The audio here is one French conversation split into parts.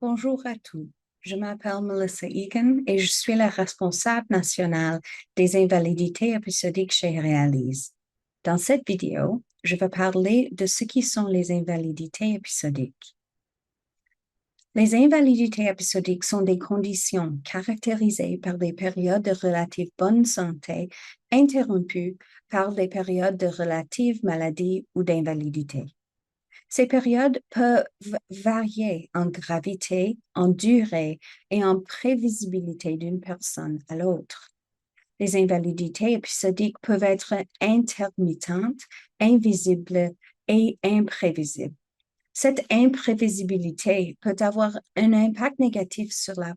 Bonjour à tous. Je m'appelle Melissa Egan et je suis la responsable nationale des invalidités épisodiques chez Réalise. Dans cette vidéo, je vais parler de ce qui sont les invalidités épisodiques. Les invalidités épisodiques sont des conditions caractérisées par des périodes de relative bonne santé interrompues par des périodes de relative maladie ou d'invalidité. Ces périodes peuvent varier en gravité, en durée et en prévisibilité d'une personne à l'autre. Les invalidités épisodiques peuvent être intermittentes, invisibles et imprévisibles. Cette imprévisibilité peut avoir un impact négatif sur la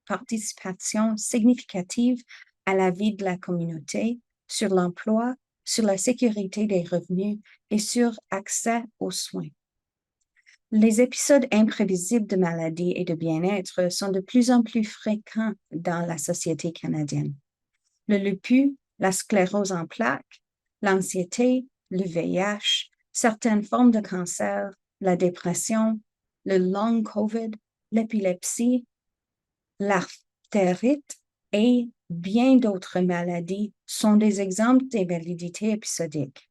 participation significative à la vie de la communauté, sur l'emploi, sur la sécurité des revenus et sur l'accès aux soins. Les épisodes imprévisibles de maladie et de bien-être sont de plus en plus fréquents dans la société canadienne. Le lupus, la sclérose en plaques, l'anxiété, le VIH, certaines formes de cancer, la dépression, le long COVID, l'épilepsie, l'artérite et bien d'autres maladies sont des exemples d'invalidité épisodique.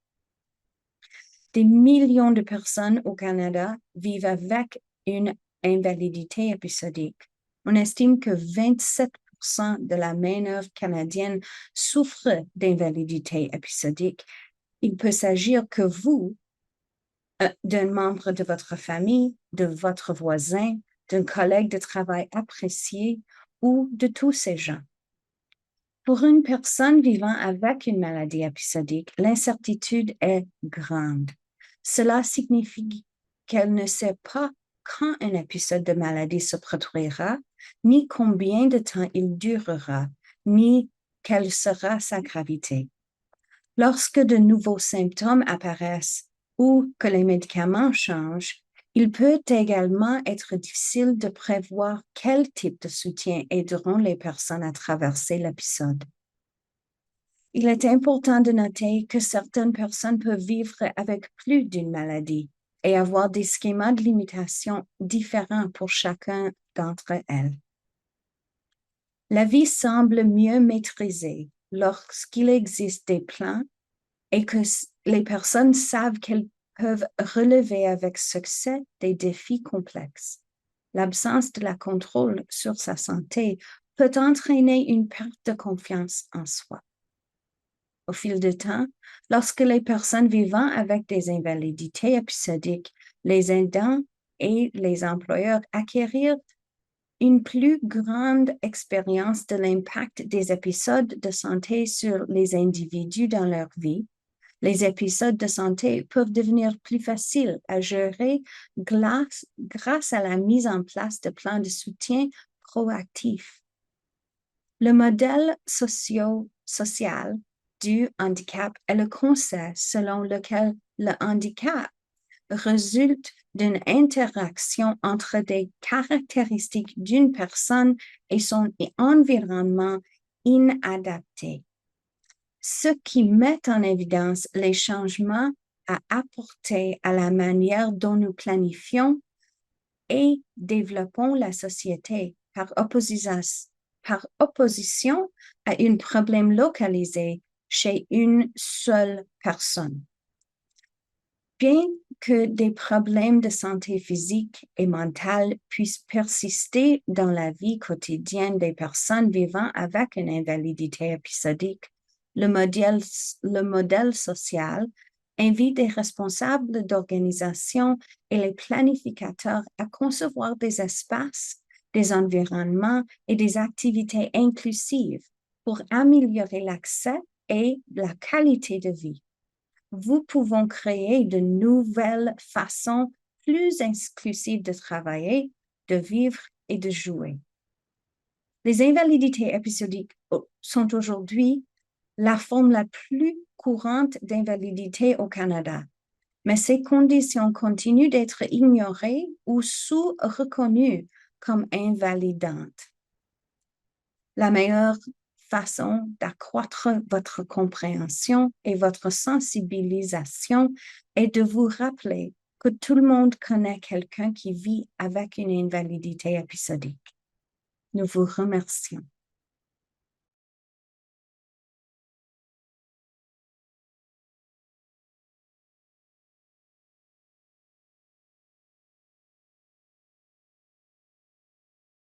Des millions de personnes au Canada vivent avec une invalidité épisodique. On estime que 27% de la main-d'œuvre canadienne souffre d'invalidité épisodique. Il peut s'agir que vous, d'un membre de votre famille, de votre voisin, d'un collègue de travail apprécié ou de tous ces gens. Pour une personne vivant avec une maladie épisodique, l'incertitude est grande. Cela signifie qu'elle ne sait pas quand un épisode de maladie se produira, ni combien de temps il durera, ni quelle sera sa gravité. Lorsque de nouveaux symptômes apparaissent ou que les médicaments changent, il peut également être difficile de prévoir quel type de soutien aideront les personnes à traverser l'épisode. Il est important de noter que certaines personnes peuvent vivre avec plus d'une maladie et avoir des schémas de limitation différents pour chacun d'entre elles. La vie semble mieux maîtrisée lorsqu'il existe des plans et que les personnes savent qu'elles peuvent relever avec succès des défis complexes. L'absence de la contrôle sur sa santé peut entraîner une perte de confiance en soi. Au fil du temps, lorsque les personnes vivant avec des invalidités épisodiques, les aidants et les employeurs acquérirent une plus grande expérience de l'impact des épisodes de santé sur les individus dans leur vie, les épisodes de santé peuvent devenir plus faciles à gérer grâce à la mise en place de plans de soutien proactifs. Le modèle social du handicap est le concept selon lequel le handicap résulte d'une interaction entre des caractéristiques d'une personne et son environnement inadapté, ce qui met en évidence les changements à apporter à la manière dont nous planifions et développons la société par opposition à un problème localisé chez une seule personne. Bien que des problèmes de santé physique et mentale puissent persister dans la vie quotidienne des personnes vivant avec une invalidité épisodique, le modèle social invite les responsables d'organisation et les planificateurs à concevoir des espaces, des environnements et des activités inclusives pour améliorer l'accès et la qualité de vie. Nous pouvons créer de nouvelles façons plus inclusives de travailler, de vivre et de jouer. Les invalidités épisodiques sont aujourd'hui la forme la plus courante d'invalidité au Canada, mais ces conditions continuent d'être ignorées ou sous-reconnues comme invalidantes. La meilleure façon d'accroître votre compréhension et votre sensibilisation est de vous rappeler que tout le monde connaît quelqu'un qui vit avec une invalidité épisodique. Nous vous remercions.